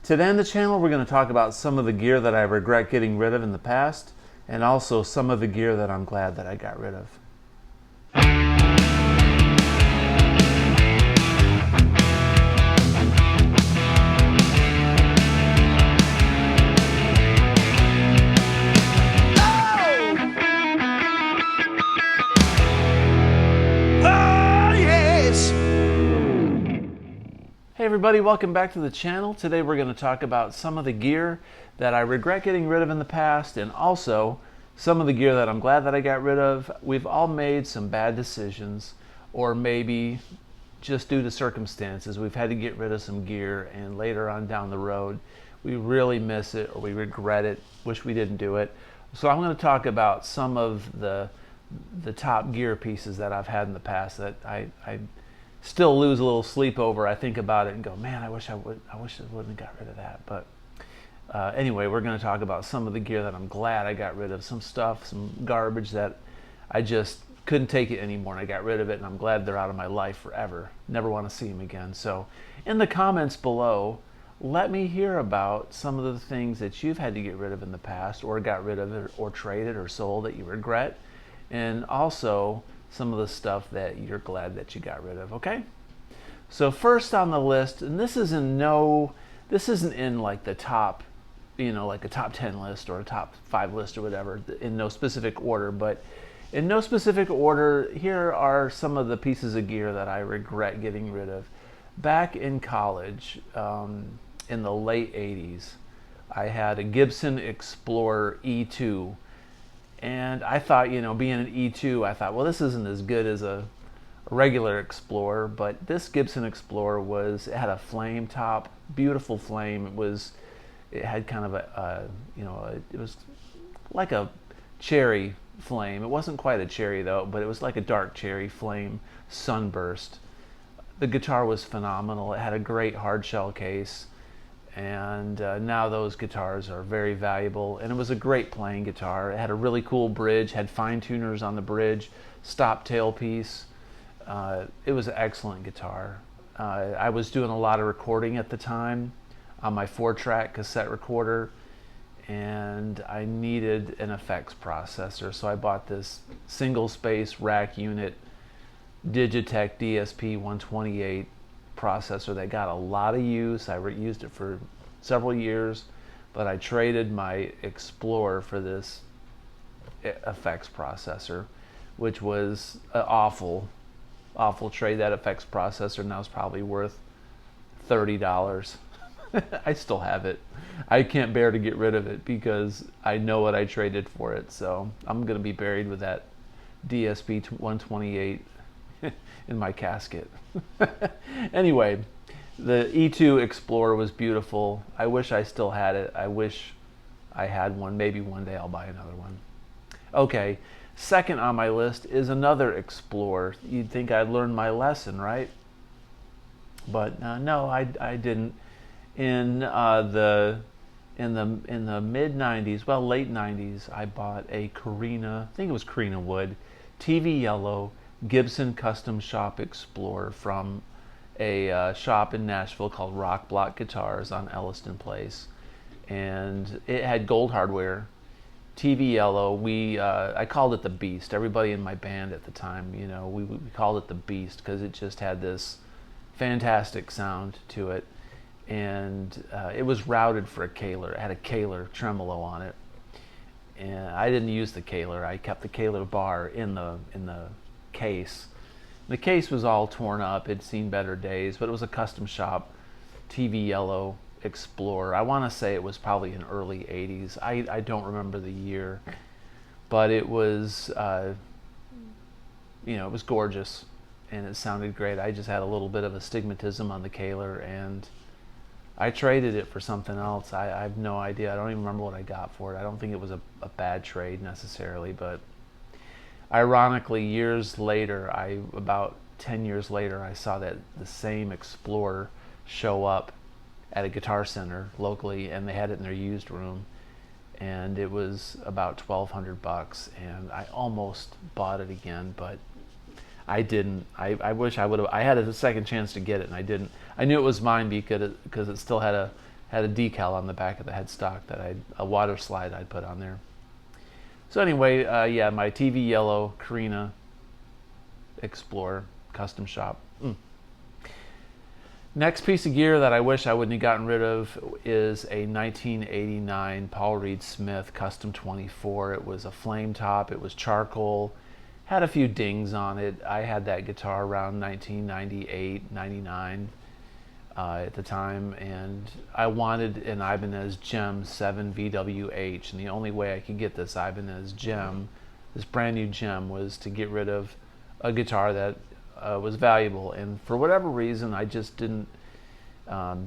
Today on the channel we're going to talk about some of the gear that I regret getting rid of in the past, and also some of the gear that I'm glad that I got rid of. Hey everybody, welcome back to the channel. Today we're going to talk about some of the gear that I regret getting rid of in the past, and also some of the gear that I'm glad that I got rid of. We've all made some bad decisions, or maybe just due to circumstances we've had to get rid of some gear, and later on down the road we really miss it or we regret it, wish we didn't do it. So I'm going to talk about some of the top gear pieces that I've had in the past that I still lose a little sleep over. I think about it and go, man, I wish I wouldn't have got rid of that. But anyway, we're going to talk about some of the gear that I'm glad I got rid of. Some stuff, some garbage that I just couldn't take it anymore, and I got rid of it, and I'm glad they're out of my life forever. Never want to see them again. So in the comments below, let me hear about some of the things that you've had to get rid of in the past, or got rid of, or traded or sold that you regret, and also some of the stuff that you're glad that you got rid of. Okay, so first on the list, and this isn't in like the top, like a top 10 list or a top 5 list or whatever, in no specific order, but in no specific order, here are some of the pieces of gear that I regret getting rid of. Back in college, in the late 80s, I had a Gibson Explorer E2. And I thought, being an E2, I thought, well, this isn't as good as a regular Explorer, but this Gibson Explorer it had a flame top, beautiful flame. It had kind of it was like a cherry flame. It wasn't quite a cherry though, but it was like a dark cherry flame sunburst. The guitar was phenomenal. It had a great hard shell case. And now those guitars are very valuable, and it was a great playing guitar. It had a really cool bridge, had fine tuners on the bridge, stop tailpiece. It was an excellent guitar. I was doing a lot of recording at the time on my 4-track cassette recorder, and I needed an effects processor, so I bought this single space rack unit Digitech DSP 128 processor that got a lot of use. I used it for several years, but I traded my Explorer for this effects processor, which was an awful trade. That effects processor now is probably worth $30. I still have it. I can't bear to get rid of it because I know what I traded for it, so I'm going to be buried with that DSP 128 in my casket. Anyway, the E2 Explorer was beautiful. I wish I still had it. I wish I had one. Maybe one day I'll buy another one. Okay, second on my list is another Explorer. You'd think I'd learned my lesson, right? But no, I didn't. In the mid 90s, well, late 90s, I bought a Korina, I think it was Korina wood, TV yellow Gibson Custom Shop Explorer from a shop in Nashville called Rock Block Guitars on Elliston Place, and it had gold hardware, TV yellow. I called it the Beast. Everybody in my band at the time, we called it the Beast because it just had this fantastic sound to it, and it was routed for a Kaler. It had a Kaler tremolo on it, and I didn't use the Kaler. I kept the Kaler bar in the case. The case was all torn up. It'd seen better days, but it was a custom shop TV yellow Explorer. I want to say it was probably in early 80s. I don't remember the year, but it was it was gorgeous and it sounded great. I just had a little bit of astigmatism on the Kaler, and I traded it for something else. I have no idea. I don't even remember what I got for it. I don't think it was a bad trade necessarily, but ironically, years later, about 10 years later, I saw that the same Explorer show up at a Guitar Center locally, and they had it in their used room, and it was about $1,200, and I almost bought it again, but I didn't. I wish I would have. I had a second chance to get it, and I didn't. I knew it was mine because it still had a had a decal on the back of the headstock that a water slide I'd put on there. So anyway, yeah, my TV yellow Korina Explorer custom shop. Next piece of gear that I wish I wouldn't have gotten rid of is a 1989 Paul Reed Smith Custom 24. It was a flame top, it was charcoal, had a few dings on it. I had that guitar around 1998, 99 at the time, and I wanted an Ibanez Gem 7 VWH, and the only way I could get this Ibanez Gem, this brand new Gem, was to get rid of a guitar that was valuable, and for whatever reason I just didn't want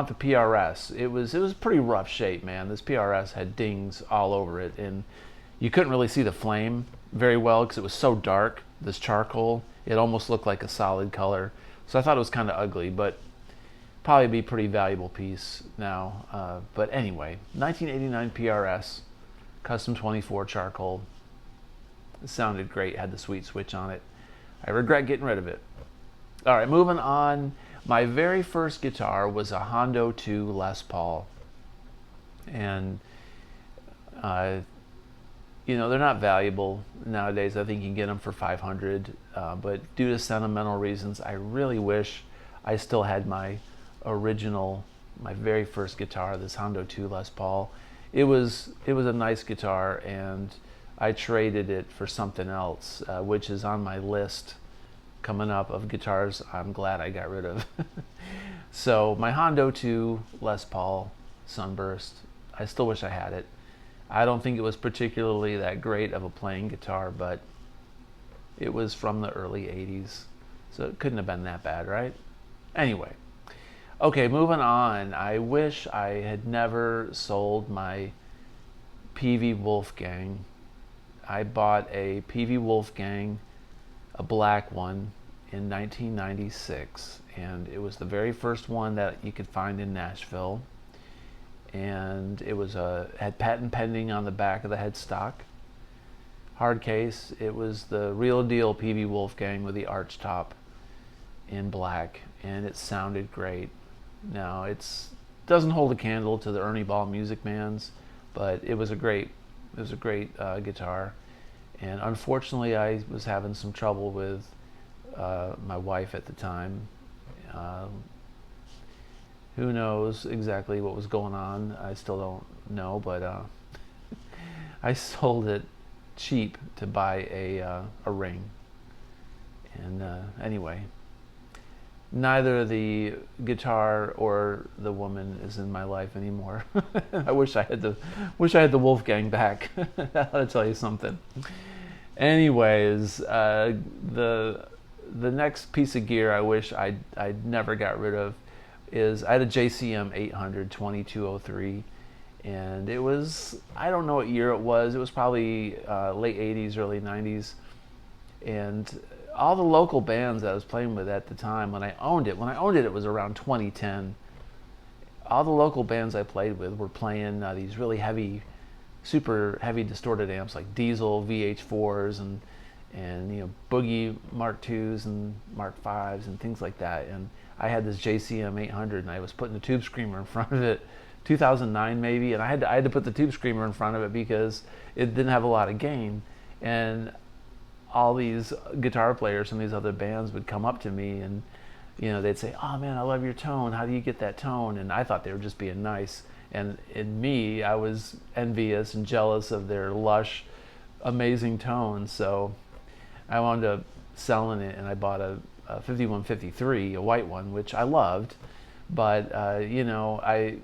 the PRS. It was pretty rough shape, man. This PRS had dings all over it, and you couldn't really see the flame very well because it was so dark. This charcoal, it almost looked like a solid color, so I thought it was kind of ugly, but probably be a pretty valuable piece now. But anyway, 1989 PRS Custom 24 charcoal. It sounded great, had the sweet switch on it. I regret getting rid of it. All right, moving on. My very first guitar was a Hondo 2 Les Paul. And, you know, they're not valuable nowadays. I think you can get them for $500. But due to sentimental reasons, I really wish I still had my original, my very first guitar, this Hondo 2 Les Paul. It was a nice guitar, and I traded it for something else, which is on my list coming up of guitars I'm glad I got rid of. So my Hondo 2 Les Paul Sunburst, I still wish I had it. I don't think it was particularly that great of a playing guitar, but it was from the early 80s, so it couldn't have been that bad, right? Anyway, okay, moving on. I wish I had never sold my Peavey Wolfgang. I bought a Peavey Wolfgang, a black one, in 1996, and it was the very first one that you could find in Nashville, and it was had patent pending on the back of the headstock, hard case. It was the real deal Peavey Wolfgang with the arch top in black, and it sounded great. Now it doesn't hold a candle to the Ernie Ball Music Man's, but it was a great guitar. And unfortunately, I was having some trouble with my wife at the time. Who knows exactly what was going on? I still don't know, but I sold it cheap to buy a ring. And anyway, neither the guitar or the woman is in my life anymore. I wish I had the Wolfgang back. I'll tell you something. Anyways, the next piece of gear I wish I'd never got rid of is I had a JCM 800 2203, and it was, I don't know what year it was. It was probably late 80s, early 90s, and all the local bands that I was playing with at the time when I owned it was around 2010. All the local bands I played with were playing these really heavy, super heavy distorted amps like Diesel VH4s and you know, Boogie Mark IIs and Mark Vs and things like that. And I had this JCM 800, and I was putting the Tube Screamer in front of it, 2009 maybe, and I had to put the Tube Screamer in front of it because it didn't have a lot of gain. And all these guitar players from these other bands would come up to me, and you know, they'd say, "Oh man, I love your tone. How do you get that tone?" And I thought they were just being nice. And in me, I was envious and jealous of their lush, amazing tone. So I wound up selling it, and I bought a 5153, a white one, which I loved. But you know, I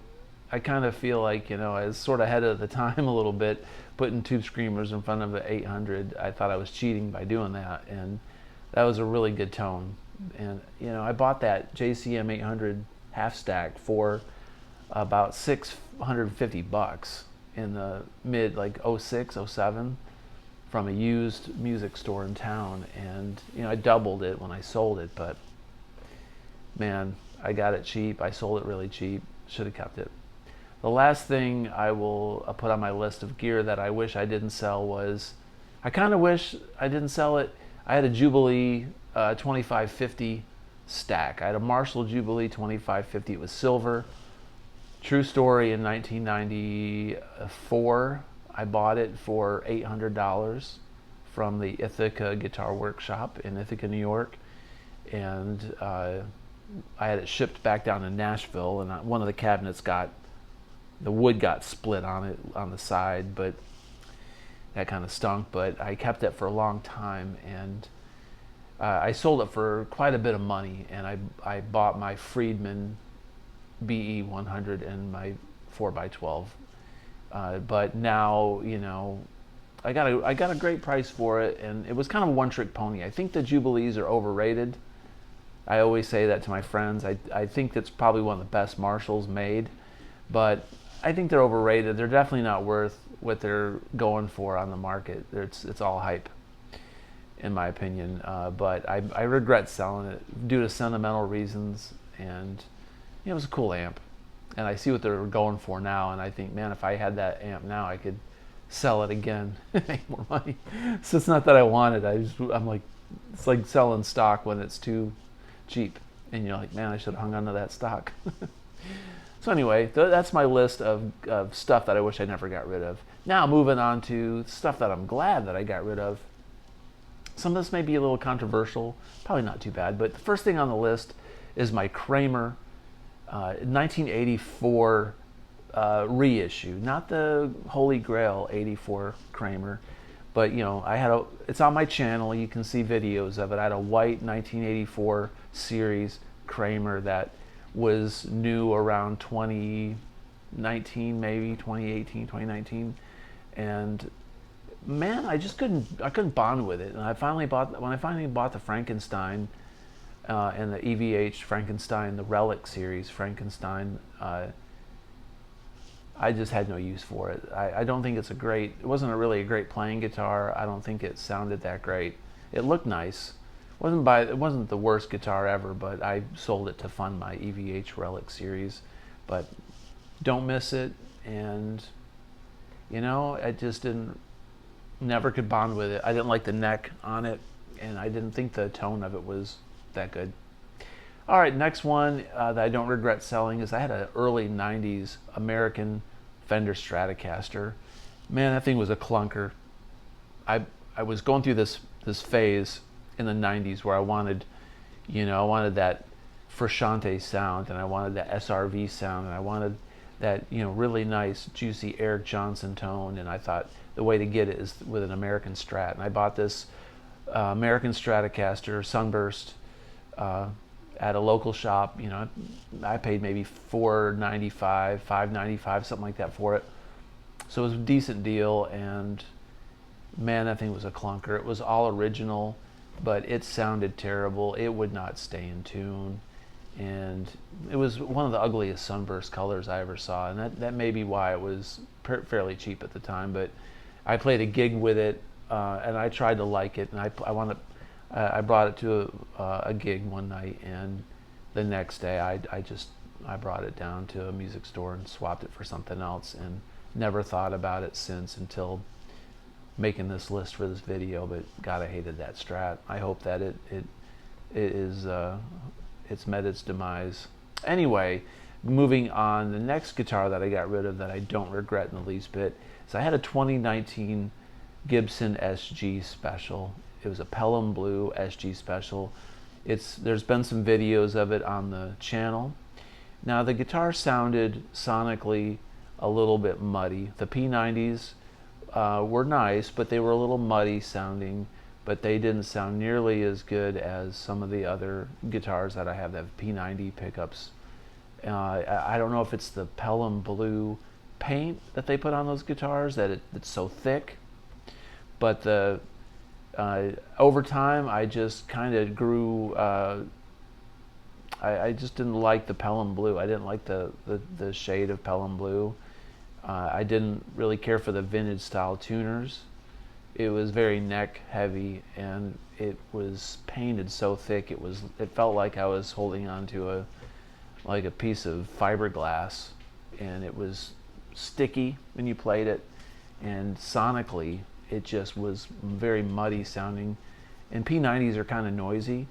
kind of feel like, you know, I was sort of ahead of the time a little bit, putting Tube Screamers in front of an 800. I thought I was cheating by doing that, and that was a really good tone. And you know, I bought that JCM 800 half stack for about $650 in the mid, like 06, 07, from a used music store in town. And you know, I doubled it when I sold it, but man, I got it cheap. I sold it really cheap. Should have kept it. The last thing I will put on my list of gear that I wish I didn't sell was, I kind of wish I didn't sell it. I had a Jubilee 2550 stack. I had a Marshall Jubilee 2550. It was silver, True story, in 1994, I bought it for $800 from the Ithaca Guitar Workshop in Ithaca, New York. And I had it shipped back down to Nashville, and one of the cabinets the wood got split on it on the side, but that kind of stunk. But I kept it for a long time, and I sold it for quite a bit of money, and I bought my Friedman BE 100 and my 4x12. But now, you know, I got a great price for it, and it was kind of a one-trick pony. I think the Jubilees are overrated. I always say that to my friends. I think that's probably one of the best Marshalls made, but I think they're overrated. They're definitely not worth what they're going for on the market. It's all hype, in my opinion. But I regret selling it due to sentimental reasons, and it was a cool amp. And I see what they're going for now, and I think, man, if I had that amp now, I could sell it again and make more money. So it's not that I want it. I'm like, it's like selling stock when it's too cheap, and you're like, man, I should have hung on to that stock. So anyway, that's my list of stuff that I wish I never got rid of. Now moving on to stuff that I'm glad that I got rid of. Some of this may be a little controversial, probably not too bad, but the first thing on the list is my Kramer 1984 reissue, not the Holy Grail 84 Kramer, but you know, it's on my channel. You can see videos of it. I had a white 1984 series Kramer that was new around 2019, maybe 2018, 2019, and man, I couldn't bond with it. And when I finally bought the Frankenstein and the EVH Frankenstein, the Relic series Frankenstein, I just had no use for it. I don't think it wasn't really a great playing guitar. I don't think it sounded that great. It looked nice. It wasn't the worst guitar ever, but I sold it to fund my EVH Relic series. But don't miss it, and you know, I just never could bond with it. I didn't like the neck on it, and I didn't think the tone of it was that good. All right, next one that I don't regret selling is I had an early 90s American Fender Stratocaster. Man, that thing was a clunker. I was going through this phase in the 90s where I wanted that Frusciante sound, and I wanted that SRV sound, and I wanted that, you know, really nice, juicy Eric Johnson tone, and I thought the way to get it is with an American Strat. And I bought this American Stratocaster Sunburst at a local shop. You know, I paid maybe $4.95, $5.95, something like that for it. So it was a decent deal, and man, that thing was a clunker. It was all original, but it sounded terrible. It would not stay in tune, and it was one of the ugliest Sunburst colors I ever saw, and that may be why it was fairly cheap at the time. But I played a gig with it, and I tried to like it, and I brought it to a gig one night, and the next day I brought it down to a music store and swapped it for something else, and never thought about it since until making this list for this video. But God, I hated that Strat. I hope that it's met its demise. Anyway, moving on, the next guitar that I got rid of that I don't regret in the least bit is I had a 2019 Gibson SG Special. It was a Pelham Blue SG Special. There's been some videos of it on the channel. Now the guitar sounded sonically a little bit muddy. The P90s were nice, but they were a little muddy sounding, but they didn't sound nearly as good as some of the other guitars that I have that have P90 pickups. I don't know if it's the Pelham Blue paint that they put on those guitars that it's so thick, but over time I just kind of grew, I just didn't like the Pelham Blue. I didn't like the shade of Pelham Blue. I didn't really care for the vintage style tuners. It was very neck heavy, and it was painted so thick it felt like I was holding on to a piece of fiberglass, and it was sticky when you played it, and sonically it just was very muddy sounding. And P90s are kind of noisy.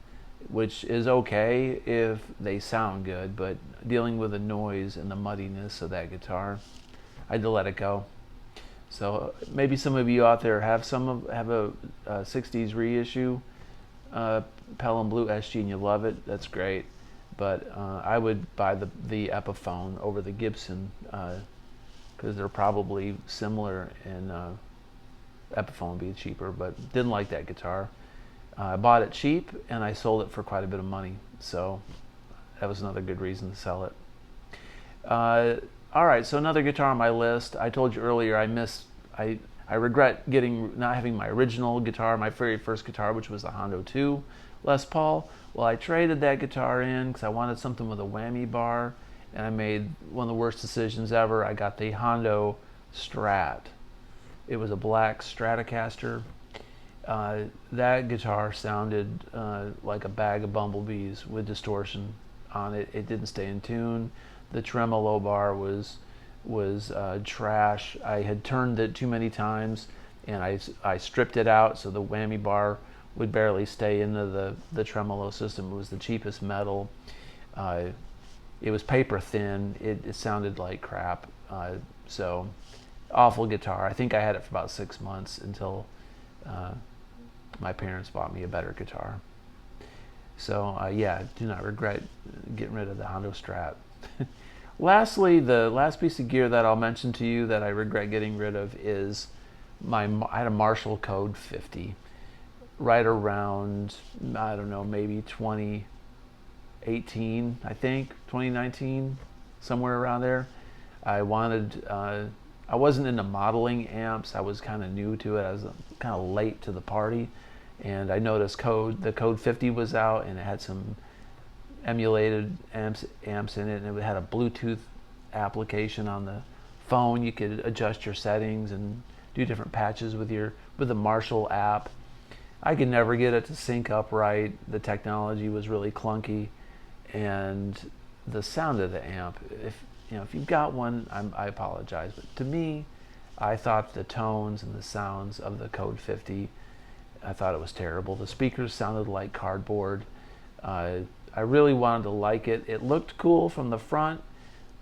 which is okay if they sound good, but dealing with the noise and the muddiness of that guitar, I had to let it go. So maybe some of you out there have a 60s reissue Pelham Blue SG and you love it. That's great, but I would buy the Epiphone over the Gibson because they're probably similar, and Epiphone would be cheaper, but didn't like that guitar. I bought it cheap and I sold it for quite a bit of money, so that was another good reason to sell it. All right, so another guitar on my list. I told you earlier I regret not having my original guitar, my very first guitar, which was the Hondo 2 Les Paul. Well, I traded that guitar in because I wanted something with a whammy bar, and I made one of the worst decisions ever. I got the Hondo Strat. It was a black Stratocaster. That guitar sounded like a bag of bumblebees with distortion on it. It didn't stay in tune. The tremolo bar was trash. I had turned it too many times, and I stripped it out so the whammy bar would barely stay into the tremolo system. It was the cheapest metal. It was paper thin. It sounded like crap. So awful guitar. I think I had it for about 6 months until my parents bought me a better guitar. So yeah, do not regret getting rid of the Hondo Strat. Lastly, the last piece of gear that I'll mention to you that I regret getting rid of is I had a Marshall Code 50 right around, I don't know, maybe 2018, I think, 2019, somewhere around there. I wasn't into modeling amps. I was kind of new to it. I was kind of late to the party, and I noticed the Code 50 was out, and it had some emulated amps in it, and it had a Bluetooth application on the phone. You could adjust your settings and do different patches with the Marshall app. I could never get it to sync up right. The technology was really clunky, and the sound of the amp, if you've got one, I apologize, but to me, I thought the tones and the sounds of the Code 50, I thought it was terrible. The speakers sounded like cardboard. I really wanted to like it. It looked cool from the front,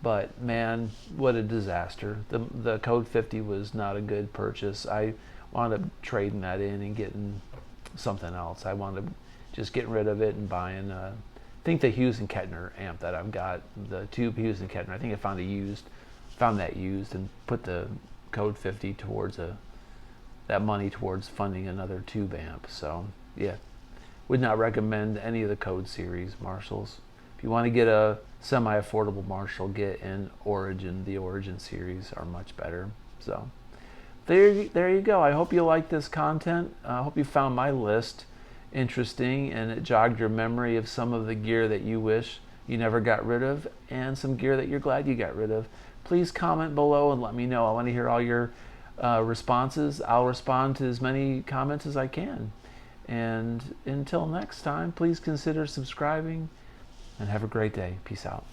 but man, what a disaster. The Code 50 was not a good purchase. I wound up trading that in and getting something else. I wound up just getting rid of it and buying, I think the Hughes and Kettner amp that I've got, the tube Hughes and Kettner. I think I found that used and put the Code 50 towards that money towards funding another tube amp. So yeah. Would not recommend any of the Code series Marshalls. If you want to get a semi-affordable Marshall, get an Origin. The Origin series are much better. So there you go. I hope you like this content. I hope you found my list interesting and it jogged your memory of some of the gear that you wish you never got rid of and some gear that you're glad you got rid of. Please comment below and let me know. I want to hear all your responses. I'll respond to as many comments as I can. And until next time, please consider subscribing and have a great day. Peace out.